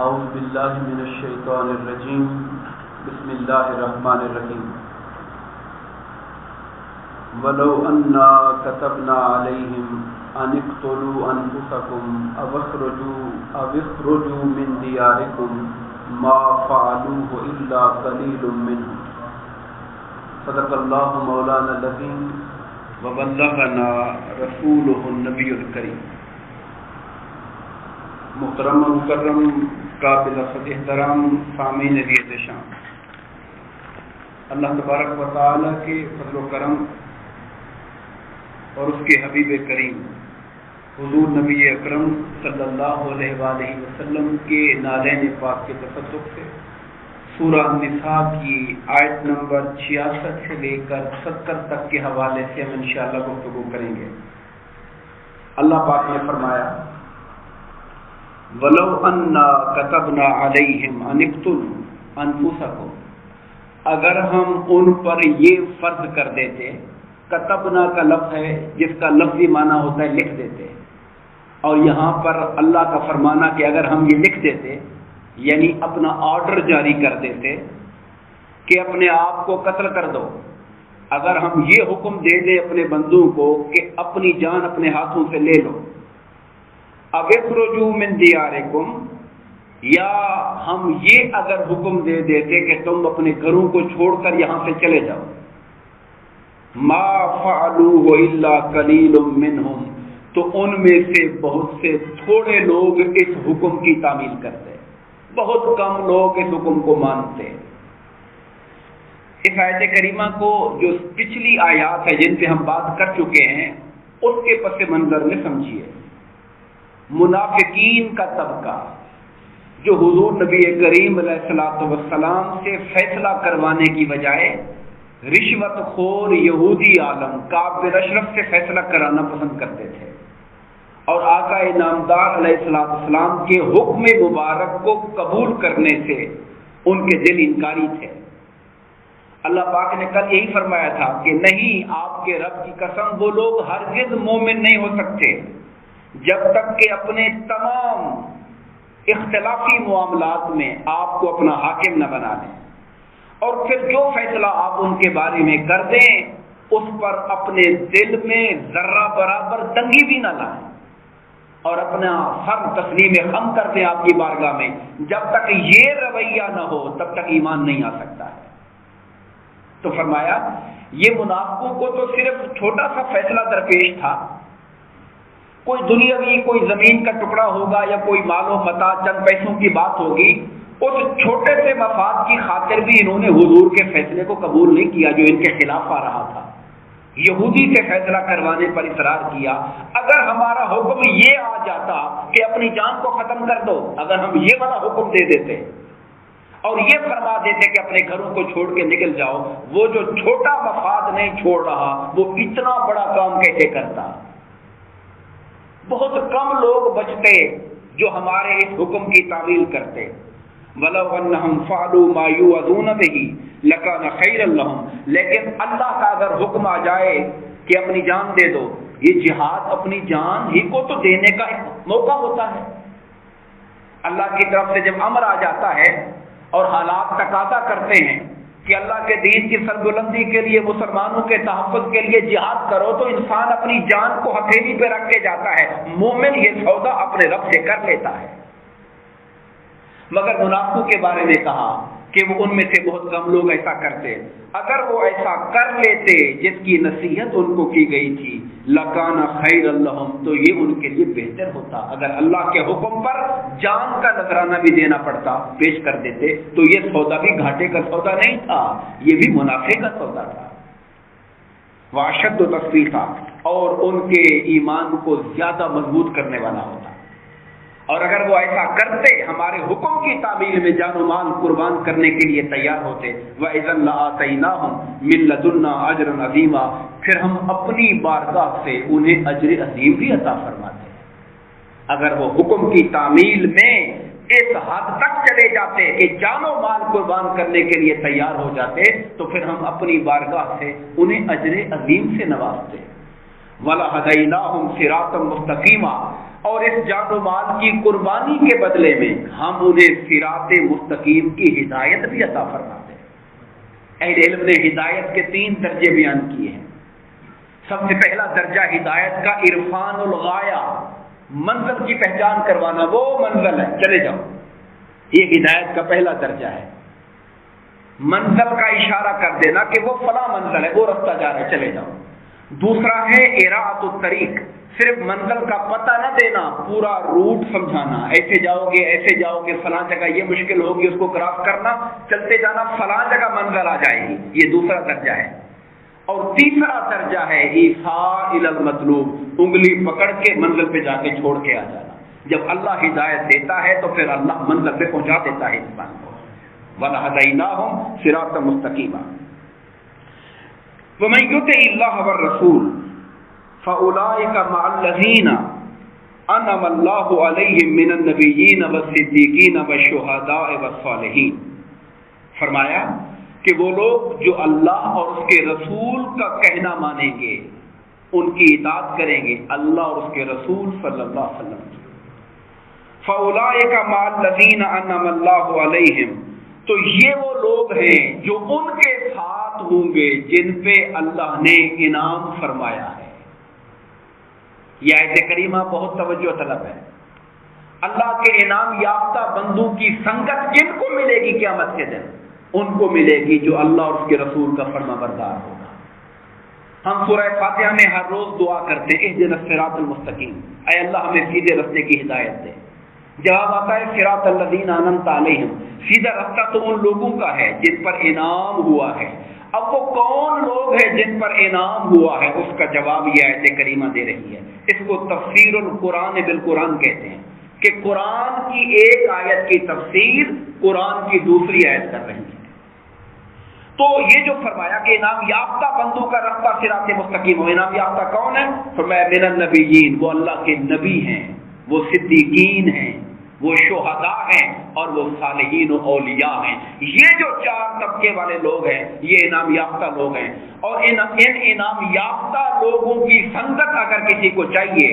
اعوذ باللہ من الشیطان الرجیم بسم اللہ الرحمن الرحیم ولو انا كتبنا علیہم ان اقتلوا انفسکم او اخرجوا من دیارکم ما فعلوه الا قلیل منهم صدق اللہ مولانا العظیم وبلغنا رسولہ النبی الکریم۔ محترم و مکرم قابل احترام سامعین عزیز شان، اللہ تبارک و تعالی کے فضل و کرم اور اس کے حبیب کریم حضور نبی اکرم صلی اللہ علیہ وآلہ وسلم کے نالین پاک کے تصدق سے سورہ النساء کی آیت نمبر 66 سے لے کر 70 تک کے حوالے سے ہم انشاءاللہ گفتگو کریں گے۔ اللہ پاک نے فرمایا وَلَوْ أَنَّا كَتَبْنَا عَلَيْهِمْ أَنِ اقْتُلُوا أَنفُسَكُمْ، اگر ہم ان پر یہ فرض کر دیتے، کتبنا کا لفظ ہے جس کا لفظی معنی ہوتا ہے لکھ دیتے، اور یہاں پر اللہ کا فرمانا کہ اگر ہم یہ لکھ دیتے یعنی اپنا آرڈر جاری کر دیتے کہ اپنے آپ کو قتل کر دو، اگر ہم یہ حکم دے دیں اپنے بندوں کو کہ اپنی جان اپنے ہاتھوں سے لے لو، اب اخرجوا من دیارکم، یا ہم یہ اگر حکم دے دیتے کہ تم اپنے گھروں کو چھوڑ کر یہاں سے چلے جاؤ، ما فعلوه الا قلیل منهم، تو ان میں سے بہت سے تھوڑے لوگ اس حکم کی تعمیل کرتے، بہت کم لوگ اس حکم کو مانتے۔ اس آیت کریمہ کو جو پچھلی آیات ہے جن پہ ہم بات کر چکے ہیں اس کے پس منظر میں سمجھیے۔ منافقین کا طبقہ جو حضور نبی کریم علیہ السلام سے فیصلہ کروانے کی بجائے رشوت خور یہودی عالم کعب بن اشرف سے فیصلہ کرانا پسند کرتے تھے، اور آقا نامدار علیہ السلام کے حکم مبارک کو قبول کرنے سے ان کے دل انکاری تھے۔ اللہ پاک نے کل یہی فرمایا تھا کہ نہیں، آپ کے رب کی قسم وہ لوگ ہرگز مومن نہیں ہو سکتے جب تک کہ اپنے تمام اختلافی معاملات میں آپ کو اپنا حاکم نہ بنا لیں، اور پھر جو فیصلہ آپ ان کے بارے میں کر دیں اس پر اپنے دل میں ذرہ برابر تنگی بھی نہ لائیں، اور اپنا سر تسلیم خم کر دیں آپ کی بارگاہ میں۔ جب تک یہ رویہ نہ ہو تب تک ایمان نہیں آ سکتا ہے۔ تو فرمایا یہ منافقوں کو تو صرف چھوٹا سا فیصلہ درپیش تھا، کوئی دنیاوی کوئی زمین کا ٹکڑا ہوگا یا کوئی مال و متاع چند پیسوں کی بات ہوگی، اس چھوٹے سے مفاد کی خاطر بھی انہوں نے حضور کے فیصلے کو قبول نہیں کیا جو ان کے خلاف آ رہا تھا، یہودی سے فیصلہ کروانے پر اصرار کیا۔ اگر ہمارا حکم یہ آ جاتا کہ اپنی جان کو ختم کر دو، اگر ہم یہ والا حکم دے دیتے اور یہ فرما دیتے کہ اپنے گھروں کو چھوڑ کے نکل جاؤ، وہ جو چھوٹا مفاد نہیں چھوڑ رہا وہ اتنا بڑا کام کیسے کرتا؟ بہت کم لوگ بچتے جو ہمارے اس حکم کی تعمیل کرتے۔ وَلَوْ أَنَّهُمْ فَعَلُوا مَا يُوعَظُونَ بِهِ لَكَانَ خَيْرًا لَهُمْ، لیکن اللہ کا اگر حکم آ جائے کہ اپنی جان دے دو، یہ جہاد اپنی جان ہی کو تو دینے کا ایک موقع ہوتا ہے۔ اللہ کی طرف سے جب امر آ جاتا ہے اور حالات تقاضا کرتے ہیں کہ اللہ کے دین کی سربلندی کے لیے، مسلمانوں کے تحفظ کے لیے جہاد کرو، تو انسان اپنی جان کو ہتھیلی پہ رکھ کے جاتا ہے۔ مومن یہ سودا اپنے رب سے کر لیتا ہے۔ مگر منافقوں کے بارے میں کہا کہ وہ ان میں سے بہت کم لوگ ایسا کرتے۔ اگر وہ ایسا کر لیتے جس کی نصیحت ان کو کی گئی تھی، لَكَانَ خَيْرًا لَهُمْ، تو یہ ان کے لیے بہتر ہوتا۔ اگر اللہ کے حکم پر جان کا نذرانہ بھی دینا پڑتا، پیش کر دیتے، تو یہ سودا بھی گھاٹے کا سودا نہیں تھا، یہ بھی منافع کا سودا تھا۔ وَأَشَدُّ تَثْبِيتًا، اور ان کے ایمان کو زیادہ مضبوط کرنے والا ہوتا۔ اور اگر وہ ایسا کرتے، ہمارے حکم کی تعمیل میں جان و مال قربان کرنے کے لیے تیار ہوتے، وَإِذًا لَآتَيْنَاهُمْ مِن لَّدُنَّا أَجْرًا عَظِيمًا، پھر ہم اپنی بارگاہ سے انہیں اجر عظیم بھی عطا فرماتے۔ اگر وہ حکم کی تعمیل میں اس حد تک چلے جاتے کہ جان و مال قربان کرنے کے لیے تیار ہو جاتے، تو پھر ہم اپنی بارگاہ سے انہیں اجر عظیم سے نوازتے۔ وَلَهَدَيْنَاهُمْ صِرَاطًا مُسْتَقِيمًا، اور اس جان و مال کی قربانی کے بدلے میں ہم انہیں صراط مستقیم کی ہدایت بھی عطا فرماتے ہیں۔ اہل علم نے ہدایت کے 3 درجے بیان کیے ہیں۔ سب سے پہلا درجہ ہدایت کا عرفان الغایہ، منزل کی پہچان کروانا، وہ منزل ہے چلے جاؤ، یہ ہدایت کا پہلا درجہ ہے۔ منزل کا اشارہ کر دینا کہ وہ فلاں منزل ہے، وہ رستہ جا رہا ہے چلے جاؤ۔ دوسرا ہے اراءۃ الطریق، صرف منزل کا پتہ نہ دینا، پورا روٹ سمجھانا، ایسے جاؤ گے فلاں جگہ یہ مشکل ہوگی، اس کو کراس کرنا، چلتے جانا، فلاں جگہ منزل آ جائے گی، یہ دوسرا درجہ ہے۔ اور تیسرا درجہ ہے ایصاء الی المطلوب، انگلی پکڑ کے منزل پہ جا کے چھوڑ کے آ جانا۔ جب اللہ ہدایت دیتا ہے تو پھر اللہ منزل پہ پہنچا دیتا ہے انسان کو۔ وَلَهَدَيْنَاهُمْ صِرَاطًا مُسْتَقِيمًا وَمَن يُطِعِ اللَّهَ وَالرَّسُولَ فَأُولَٰئِكَ مَعَ الَّذِينَ أَنْعَمَ اللَّهُ عَلَيْهِم مِّنَ النَّبِيِّينَ وَالصِّدِّيقِينَ وَالشُّهَدَاءِ وَالصَّالِحِينَ، فرمایا کہ وہ لوگ جو اللہ اور اس کے رسول کا کہنا مانیں گے، ان کی اطاعت کریں گے، اللہ اور اس کے رسول صلی اللہ علیہ وسلم کی۔ فَأُولَٰئِكَ مَعَ الَّذِينَ أَنْعَمَ اللَّهُ عَلَيْهِمْ، تو یہ وہ لوگ ہیں جو ان کے ساتھ ہوں گے جن پہ اللہ نے انعام فرمایا ہے۔ یہ آیت کریمہ بہت توجہ طلب ہے۔ اللہ کے انعام یافتہ بندوں کی سنگت جن کو ملے گی قیامت کے دن، ان کو ملے گی جو اللہ اور اس کے رسول کا فرما بردار ہوگا۔ ہم سورہ فاتحہ میں ہر روز دعا کرتے ہیں اہدنا الصراط المستقیم، اے اللہ ہمیں سیدھے راستے کی ہدایت دے۔ جواب آتا ہے صراط الذین انعمت علیہم، سیدھا راستہ تو ان لوگوں کا ہے جن پر انعام ہوا ہے۔ اب وہ کون لوگ ہیں جن پر انعام ہوا ہے، اس کا جواب یہ آیت کریمہ دے رہی ہے۔ اس کو تفسیر القرآن بالقرآن کہتے ہیں کہ قرآن کی ایک آیت کی تفسیر قرآن کی دوسری آیت کر رہی ہے۔ تو یہ جو فرمایا کہ انعام یافتہ بندوں کا راستہ صراط مستقیم ہو، انعام یافتہ کون ہے؟ فرمایا من النبیین، وہ اللہ کے نبی ہیں، وہ صدیقین ہیں، وہ شہداء ہیں، اور وہ صالحین و اولیاء ہیں۔ یہ جو 4 طبقے والے لوگ ہیں یہ انعام یافتہ لوگ ہیں، اور ان انعام یافتہ لوگوں کی سنگت اگر کسی کو چاہیے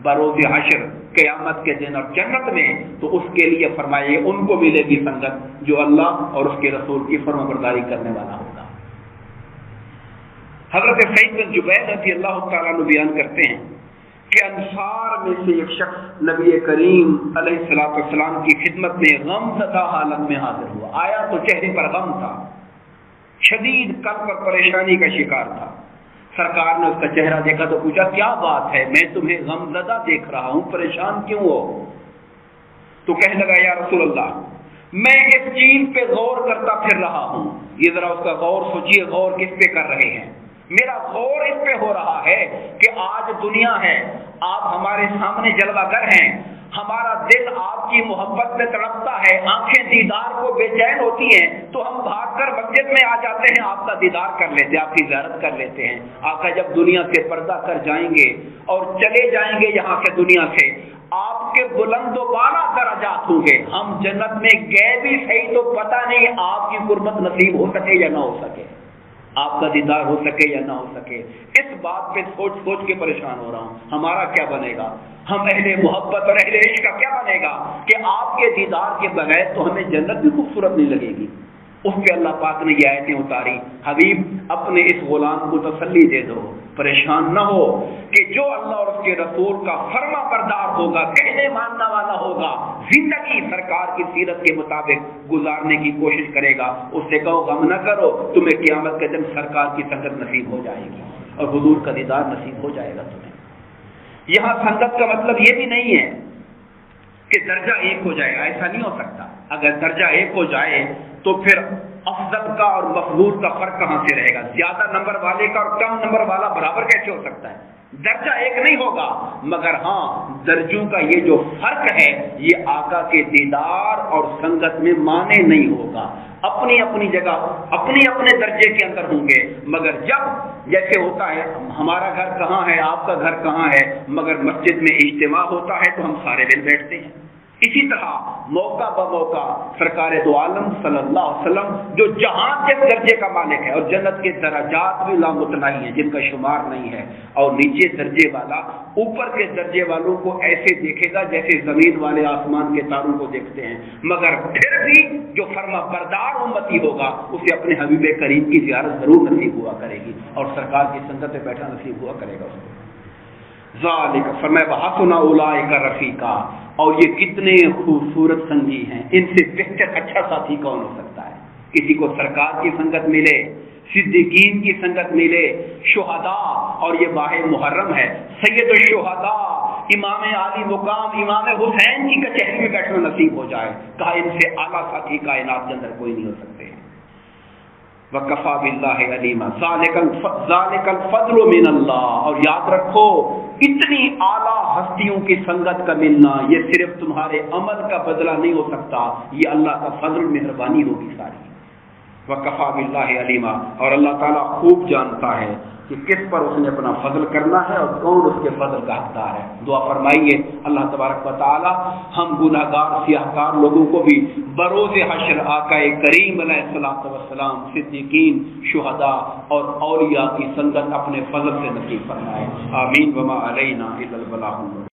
بروز حشر قیامت کے دن اور جنت میں، تو اس کے لیے فرمائے ان کو ملے گی سنگت جو اللہ اور اس کے رسول کی فرما برداری کرنے والا ہوگا۔ حضرت سعید بن جبیر رضی اللہ تعالیٰ عنہ بیان کرتے ہیں کہ انصار میں سے ایک شخص نبی کریم علیہ الصلوۃ والسلام کی خدمت میں غم زدہ حالت میں حاضر ہوا۔ آیا تو چہرے پر غم تھا، شدید قلب پر پریشانی کا شکار تھا۔ سرکار نے اس کا چہرہ دیکھا تو پوچھا کیا بات ہے، میں تمہیں غم زدہ دیکھ رہا ہوں، پریشان کیوں ہو؟ تو کہنے لگا یا رسول اللہ، میں اس چیز پہ غور کرتا پھر رہا ہوں۔ یہ ذرا اس کا غور سوچیے، غور کس پہ کر رہے ہیں؟ میرا غور اس پہ ہو رہا ہے کہ آج دنیا ہے، آپ ہمارے سامنے جلوہ گر ہیں، ہمارا دل آپ کی محبت میں تڑپتا ہے، آنکھیں دیدار کو بے چین ہوتی ہیں، تو ہم بھاگ کر مسجد میں آ جاتے ہیں، آپ کا دیدار کر لیتے ہیں، آپ کی زیارت کر لیتے ہیں۔ آقا جب دنیا سے پردہ کر جائیں گے اور چلے جائیں گے یہاں سے دنیا سے، آپ کے بلند و بالا درجات ہوں گے، ہم جنت میں گئے بھی صحیح تو پتہ نہیں آپ کی قربت نصیب ہو سکے یا نہ ہو سکے، آپ کا دیدار ہو سکے یا نہ ہو سکے۔ اس بات پہ سوچ سوچ کے پریشان ہو رہا ہوں، ہمارا کیا بنے گا، ہم اہل محبت اور اہل عشق کا کیا بنے گا کہ آپ کے دیدار کے بغیر تو ہمیں جنت بھی خوبصورت نہیں لگے گی۔ اس پہ اللہ پاک نے یہ آیتیں اتاری، حبیب اپنے اس غلام کو تسلی دے دو، پریشان نہ ہو کہ جو اللہ اور اس کے رسول کا فرما بردار ہوگا، کہنے ماننا والا ہوگا، زندگی سرکار کی سیرت کے مطابق گزارنے کی کوشش کرے گا، اس سے کہو غم نہ کرو، تمہیں قیامت کے دن سرکار کی سنگت نصیب ہو جائے گی اور حضور کا دیدار نصیب ہو جائے گا تمہیں۔ یہاں سنگت کا مطلب یہ بھی نہیں ہے کہ درجہ ایک ہو جائے گا، ایسا نہیں ہو سکتا۔ اگر درجہ ایک ہو جائے تو پھر افضل کا اور مقبول کا فرق کہاں سے رہے گا؟ زیادہ نمبر والے کا اور کم نمبر والا برابر کیسے ہو سکتا ہے؟ درجہ ایک نہیں ہوگا، مگر ہاں درجوں کا یہ جو فرق ہے یہ آقا کے دیدار اور سنگت میں مانے نہیں ہوگا۔ اپنی اپنی جگہ اپنے اپنے درجے کے اندر ہوں گے، مگر جب جیسے ہوتا ہے ہمارا گھر کہاں ہے، آپ کا گھر کہاں ہے، مگر مسجد میں اجتماع ہوتا ہے تو ہم سارے مل بیٹھتے ہیں، اسی طرح موقع بموقع سرکار دو عالم صلی اللہ علیہ وسلم جو جہاں کے درجے کا مالک ہے، اور جنت کے درجات بھی لامتناہی ہیں جن کا شمار نہیں ہے، اور نیچے درجے والا اوپر کے درجے والوں کو ایسے دیکھے گا جیسے زمین والے آسمان کے تاروں کو دیکھتے ہیں، مگر پھر بھی جو فرما بردار امتی ہوگا اسے اپنے حبیب کریم کی زیارت ضرور نصیب ہوا کرے گی، اور سرکار کی سنگت میں بیٹھا نصیب ہوا کرے گا اس کو۔ ذالک فرمایا وحسن اولئک رفیقا، اور یہ کتنے خوبصورت سنگی ہیں، ان سے بہتر اچھا ساتھی کون ہو سکتا ہے؟ کسی کو سرکار کی سنگت ملے، صدیقین کی سنگت ملے، شہداء، اور یہ ماہ محرم ہے، سید الشہداء امام عالی مقام امام حسین کی کچہری میں بیٹھنا نصیب ہو جائے، کہا ان سے اعلیٰ ساتھی کائنات کے اندر کوئی نہیں ہو سکتے۔ وَكَفَى بِاللَّهِ عَلِيمًا ذَلِكَ الْفَضْلُ مِنَ اللَّهِ، اور یاد رکھو اتنی اعلیٰ ہستیوں کی سنگت کا ملنا یہ صرف تمہارے عمل کا بدلہ نہیں ہو سکتا، یہ اللہ کا فضل مہربانی ہوگی ساری۔ وَكَفَى بِاللَّهِ عَلِيمًا، اور اللہ تعالیٰ خوب جانتا ہے کہ کس پر اس نے اپنا فضل کرنا ہے اور کون اس کے فضل کا حقدار ہے۔ دعا فرمائیے اللہ تبارک و تعالی ہم گناہگار سیاہکار لوگوں کو بھی بروز حشر آقا کریم علیہ الصلوۃ والسلام، صدیقین، شہداء اور اولیاء کی سنگت اپنے فضل سے نصیب فرمائے، آمین۔ وما علینا الا البلاغ۔